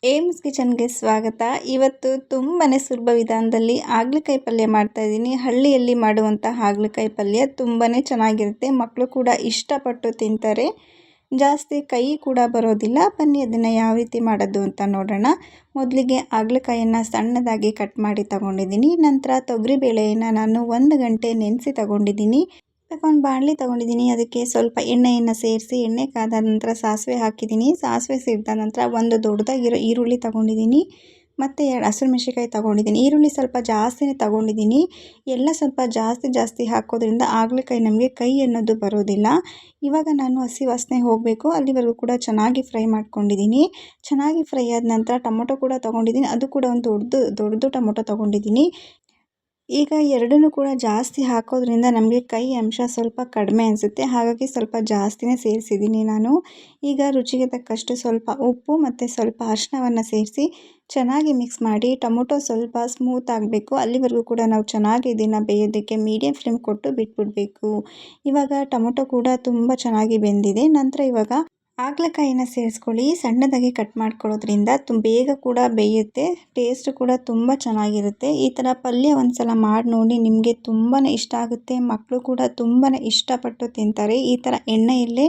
AIIMS ಕಿಚನ್ಗೆ ಸ್ವಾಗತ. ಇವತ್ತು ತುಂಬನೇ ಸುಲಭ ವಿಧಾನದಲ್ಲಿ ಹಾಗಲಕಾಯಿ ಪಲ್ಯ ಮಾಡ್ತಾ ಇದ್ದೀನಿ. ಹಳ್ಳಿಯಲ್ಲಿ ಮಾಡುವಂಥ ಹಾಗಲಕಾಯಿ ಪಲ್ಯ ತುಂಬನೇ ಚೆನ್ನಾಗಿರುತ್ತೆ. ಮಕ್ಕಳು ಕೂಡ ಇಷ್ಟಪಟ್ಟು ತಿಂತಾರೆ. ಜಾಸ್ತಿ ಕೈ ಕೂಡ ಬರೋದಿಲ್ಲ. ಬನ್ನಿ ಅದನ್ನು ಯಾವ ರೀತಿ ಮಾಡೋದು ಅಂತ ನೋಡೋಣ. ಮೊದಲಿಗೆ ಹಾಗಲಕಾಯಿಯನ್ನು ಸಣ್ಣದಾಗಿ ಕಟ್ ಮಾಡಿ ತಗೊಂಡಿದ್ದೀನಿ. ನಂತರ ತೊಗರಿಬೇಳೆಯನ್ನು ನಾನು 1 ಗಂಟೆ ನೆನೆಸಿ ತಗೊಂಡಿದ್ದೀನಿ. ಬಾಣಲಿ ತೊಗೊಂಡಿದ್ದೀನಿ. ಅದಕ್ಕೆ ಸ್ವಲ್ಪ ಎಣ್ಣೆಯನ್ನು ಸೇರಿಸಿ ಎಣ್ಣೆ ಕಾದ ನಂತರ ಸಾಸಿವೆ ಹಾಕಿದ್ದೀನಿ. ಸಾಸಿವೆ ಸಿಡಿದ ನಂತರ ಒಂದು ದೊಡ್ಡದಾಗಿರೋ ಈರುಳ್ಳಿ ತೊಗೊಂಡಿದ್ದೀನಿ ಮತ್ತು 2 ಹಸಿರುಮೆಣಸಿನಕಾಯಿ ತೊಗೊಂಡಿದ್ದೀನಿ. ಈರುಳ್ಳಿ ಸ್ವಲ್ಪ ಜಾಸ್ತಿನೇ ತೊಗೊಂಡಿದ್ದೀನಿ. ಎಲ್ಲ ಸ್ವಲ್ಪ ಜಾಸ್ತಿ ಹಾಕೋದ್ರಿಂದ ಹಾಗಲಕಾಯಿ ನಮಗೆ ಕೈ ಅನ್ನೋದು ಬರೋದಿಲ್ಲ. ಇವಾಗ ನಾನು ಹಸಿ ವಾಸನೆ ಹೋಗಬೇಕು ಅಲ್ಲಿವರೆಗೂ ಕೂಡ ಚೆನ್ನಾಗಿ ಫ್ರೈ ಮಾಡ್ಕೊಂಡಿದ್ದೀನಿ. ಚೆನ್ನಾಗಿ ಫ್ರೈ ಆದ ನಂತರ ಟೊಮೊಟೊ ಕೂಡ ತೊಗೊಂಡಿದ್ದೀನಿ. ಅದು ಕೂಡ ಒಂದು ದೊಡ್ಡದು ಟೊಮೊಟೊ ತೊಗೊಂಡಿದ್ದೀನಿ. ಈಗ ಎರಡನ್ನೂ ಕೂಡ ಜಾಸ್ತಿ ಹಾಕೋದ್ರಿಂದ ನಮಗೆ ಕೈ ಅಂಶ ಸ್ವಲ್ಪ ಕಡಿಮೆ ಅನಿಸುತ್ತೆ. ಹಾಗಾಗಿ ಸ್ವಲ್ಪ ಜಾಸ್ತಿನೇ ಸೇರಿಸಿದ್ದೀನಿ ನಾನು. ಈಗ ರುಚಿಗೆ ತಕ್ಕಷ್ಟು ಸ್ವಲ್ಪ ಉಪ್ಪು ಮತ್ತು ಸ್ವಲ್ಪ ಅರಿಶಿಣವನ್ನು ಸೇರಿಸಿ ಚೆನ್ನಾಗಿ ಮಿಕ್ಸ್ ಮಾಡಿ ಟೊಮೊಟೊ ಸ್ವಲ್ಪ ಸ್ಮೂತ್ ಆಗಬೇಕು. ಅಲ್ಲಿವರೆಗೂ ಕೂಡ ನಾವು ಚೆನ್ನಾಗಿ ಇದನ್ನು ಬೇಯೋದಕ್ಕೆ ಮೀಡಿಯಮ್ ಫ್ಲೇಮ್ ಕೊಟ್ಟು ಬಿಟ್ಬಿಡಬೇಕು. ಇವಾಗ ಟೊಮೊಟೊ ಕೂಡ ತುಂಬ ಚೆನ್ನಾಗಿ ಬೆಂದಿದೆ. ನಂತರ ಇವಾಗ ಹಾಗಲಕಾಯಿನ ಸೇರಿಸ್ಕೊಳ್ಳಿ. ಸಣ್ಣದಾಗಿ ಕಟ್ ಮಾಡ್ಕೊಳ್ಳೋದ್ರಿಂದ ಬೇಗ ಕೂಡ ಬೇಯುತ್ತೆ. ಟೇಸ್ಟ್ ಕೂಡ ತುಂಬ ಚೆನ್ನಾಗಿರುತ್ತೆ. ಈ ಥರ ಪಲ್ಯ ಒಂದು ಸಲ ಮಾಡಿ ನೋಡಿ, ನಿಮಗೆ ತುಂಬಾ ಇಷ್ಟ ಆಗುತ್ತೆ. ಮಕ್ಕಳು ಕೂಡ ತುಂಬಾ ಇಷ್ಟಪಟ್ಟು ತಿಂತಾರೆ. ಈ ಥರ ಎಣ್ಣೆಯಲ್ಲೇ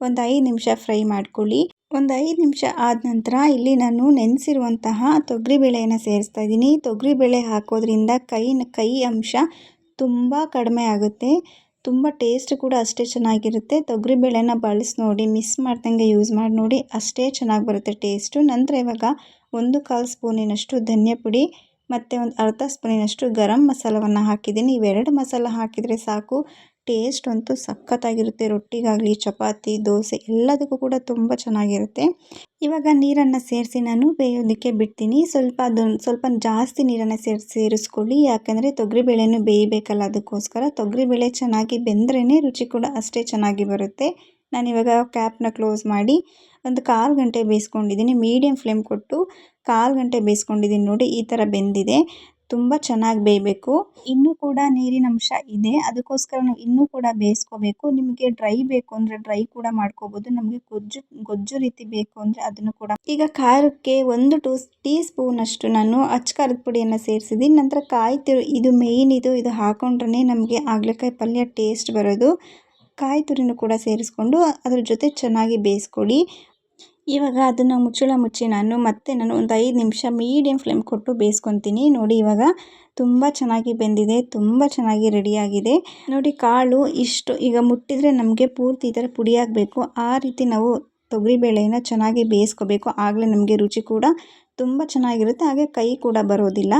ಒಂದು 5 ನಿಮಿಷ ಫ್ರೈ ಮಾಡ್ಕೊಳ್ಳಿ. ಒಂದು 5 ನಿಮಿಷ ಆದ ನಂತರ ಇಲ್ಲಿ ನಾನು ನೆನೆಸಿರುವಂತಹ ತೊಗರಿಬೇಳೆಯನ್ನು ಸೇರಿಸ್ತಾ ಇದ್ದೀನಿ. ತೊಗರಿಬೇಳೆ ಹಾಕೋದ್ರಿಂದ ಕೈ ಅಂಶ ತುಂಬ ಕಡಿಮೆ ಆಗುತ್ತೆ. ತುಂಬ ಟೇಸ್ಟ್ ಕೂಡ ಅಷ್ಟೇ ಚೆನ್ನಾಗಿರುತ್ತೆ. ತೊಗರಿಬೇಳೆನ ಬಳಸಿ ನೋಡಿ, ಮಿಸ್ ಮಾಡ್ದಂಗೆ ಯೂಸ್ ಮಾಡಿ ನೋಡಿ, ಅಷ್ಟೇ ಚೆನ್ನಾಗಿ ಬರುತ್ತೆ ಟೇಸ್ಟು. ನಂತರ ಇವಾಗ 1/4 ಸ್ಪೂನಿನಷ್ಟು ಧನಿಯಾ ಪುಡಿ ಮತ್ತು ಒಂದು ಅರ್ಧ ಸ್ಪೂನಿನಷ್ಟು ಗರಂ ಮಸಾಲವನ್ನು ಹಾಕಿದ್ದೀನಿ. ಇವೆರಡು ಮಸಾಲ ಹಾಕಿದರೆ ಸಾಕು. ಟೇಸ್ಟ್ ಅಂತೂ ಸಖತ್ತಾಗಿರುತ್ತೆ. ರೊಟ್ಟಿಗಾಗಲಿ, ಚಪಾತಿ, ದೋಸೆ ಎಲ್ಲದಕ್ಕೂ ಕೂಡ ತುಂಬ ಚೆನ್ನಾಗಿರುತ್ತೆ. ಇವಾಗ ನೀರನ್ನು ಸೇರಿಸಿ ನಾನು ಬೇಯೋದಕ್ಕೆ ಬಿಡ್ತೀನಿ. ಸ್ವಲ್ಪ ಜಾಸ್ತಿ ನೀರನ್ನು ಸೇರಿಸ್ಕೊಳ್ಳಿ. ಯಾಕಂದರೆ ತೊಗರಿಬೇಳೆನೂ ಬೇಯಬೇಕಲ್ಲ, ಅದಕ್ಕೋಸ್ಕರ. ತೊಗರಿಬೇಳೆ ಚೆನ್ನಾಗಿ ಬೆಂದ್ರೇ ರುಚಿ ಕೂಡ ಅಷ್ಟೇ ಚೆನ್ನಾಗಿ ಬರುತ್ತೆ. ನಾನಿವಾಗ ಕ್ಯಾಪ್ನ ಕ್ಲೋಸ್ ಮಾಡಿ ಒಂದು 1/4 ಗಂಟೆ ಬೇಯಿಸ್ಕೊಂಡಿದ್ದೀನಿ. ಮೀಡಿಯಮ್ ಫ್ಲೇಮ್ ಕೊಟ್ಟು 1/4 ಗಂಟೆ ಬೇಯಿಸ್ಕೊಂಡಿದ್ದೀನಿ. ನೋಡಿ, ಈ ಥರ ಬೆಂದಿದೆ. ತುಂಬ ಚೆನ್ನಾಗಿ ಬೇಯಬೇಕು. ಇನ್ನೂ ಕೂಡ ನೀರಿನ ಅಂಶ ಇದೆ, ಅದಕ್ಕೋಸ್ಕರ ನಾವು ಇನ್ನೂ ಕೂಡ ಬೇಯಿಸ್ಕೋಬೇಕು. ನಿಮಗೆ ಡ್ರೈ ಬೇಕು ಅಂದರೆ ಡ್ರೈ ಕೂಡ ಮಾಡ್ಕೋಬೋದು. ನಮಗೆ ಗೊಜ್ಜು ರೀತಿ ಬೇಕು ಅಂದರೆ ಅದನ್ನು ಕೂಡ. ಈಗ ಖಾರಕ್ಕೆ 1 ಟೀ ಸ್ಪೂನಷ್ಟು ನಾನು ಅಚ್ಚ ಖಾರದ ಪುಡಿಯನ್ನು ಸೇರಿಸಿದ್ದೀನಿ. ನಂತರ ಕಾಯಿ ತುರಿ, ಇದು ಮೇಯ್ನ್, ಇದು ಹಾಕೊಂಡ್ರೆ ನಮಗೆ ಹಾಗಲಕಾಯಿ ಪಲ್ಯ ಟೇಸ್ಟ್ ಬರೋದು. ಕಾಯಿ ತುರಿನೂ ಕೂಡ ಸೇರಿಸ್ಕೊಂಡು ಅದ್ರ ಜೊತೆ ಚೆನ್ನಾಗಿ ಬೇಯಿಸ್ಕೊಳ್ಳಿ. ಇವಾಗ ಅದನ್ನು ಮುಚ್ಚಿ ನಾನು ಒಂದು 5 ನಿಮಿಷ ಮೀಡಿಯಮ್ ಫ್ಲೇಮ್ ಕೊಟ್ಟು ಬೇಯಿಸ್ಕೊತೀನಿ. ನೋಡಿ, ಇವಾಗ ತುಂಬ ಚೆನ್ನಾಗಿ ಬೆಂದಿದೆ, ತುಂಬ ಚೆನ್ನಾಗಿ ರೆಡಿಯಾಗಿದೆ. ನೋಡಿ, ಕಾಳು ಇಷ್ಟು ಈಗ ಮುಟ್ಟಿದರೆ ನಮಗೆ ಪೂರ್ತಿ ಈ ಥರ ಪುಡಿ ಆಗಬೇಕು. ಆ ರೀತಿ ನಾವು ತೊಗರಿಬೇಳೆಯನ್ನು ಚೆನ್ನಾಗಿ ಬೇಯಿಸ್ಕೋಬೇಕು. ಆಗಲೇ ನಮಗೆ ರುಚಿ ಕೂಡ ತುಂಬ ಚೆನ್ನಾಗಿರುತ್ತೆ. ಹಾಗೆ ಕೈ ಕೂಡ ಬರೋದಿಲ್ಲ.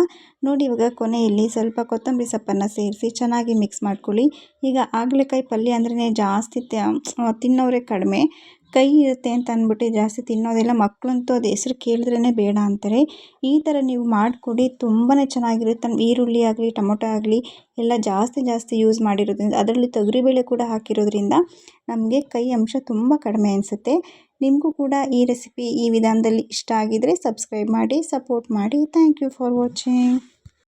ನೋಡಿ, ಇವಾಗ ಕೊನೆಯಲ್ಲಿ ಸ್ವಲ್ಪ ಕೊತ್ತಂಬರಿ ಸೊಪ್ಪನ್ನು ಸೇರಿಸಿ ಚೆನ್ನಾಗಿ ಮಿಕ್ಸ್ ಮಾಡ್ಕೊಳ್ಳಿ. ಈಗ ಹಾಗಲಕಾಯಿ ಪಲ್ಯ ಅಂದ್ರೆ ಜಾಸ್ತಿ ತಿನ್ನೋರೇ ಕಡಿಮೆ. ಕೈ ಇರುತ್ತೆ ಅಂತ ಅಂದ್ಬಿಟ್ಟು ಜಾಸ್ತಿ ತಿನ್ನೋದಿಲ್ಲ. ಮಕ್ಕಳಂತೂ ಅದು ಹೆಸರು ಕೇಳಿದ್ರೇ ಬೇಡ ಅಂತಾರೆ. ಈ ಥರ ನೀವು ಮಾಡಿಕೊಡಿ, ತುಂಬಾ ಚೆನ್ನಾಗಿರುತ್ತೆ. ಈರುಳ್ಳಿ ಆಗಲಿ, ಟೊಮೊಟೊ ಆಗಲಿ ಎಲ್ಲ ಜಾಸ್ತಿ ಯೂಸ್ ಮಾಡಿರೋದ್ರಿಂದ, ಅದರಲ್ಲಿ ತೊಗರಿಬೇಳೆ ಕೂಡ ಹಾಕಿರೋದ್ರಿಂದ ನಮಗೆ ಕೈ ಅಂಶ ತುಂಬ ಕಡಿಮೆ ಅನಿಸುತ್ತೆ. ನಿಮಗೂ ಕೂಡ ಈ ರೆಸಿಪಿ ಈ ವಿಧಾನದಲ್ಲಿ ಇಷ್ಟ ಆಗಿದರೆ ಸಬ್ಸ್ಕ್ರೈಬ್ ಮಾಡಿ, ಸಪೋರ್ಟ್ ಮಾಡಿ. Thank you for watching.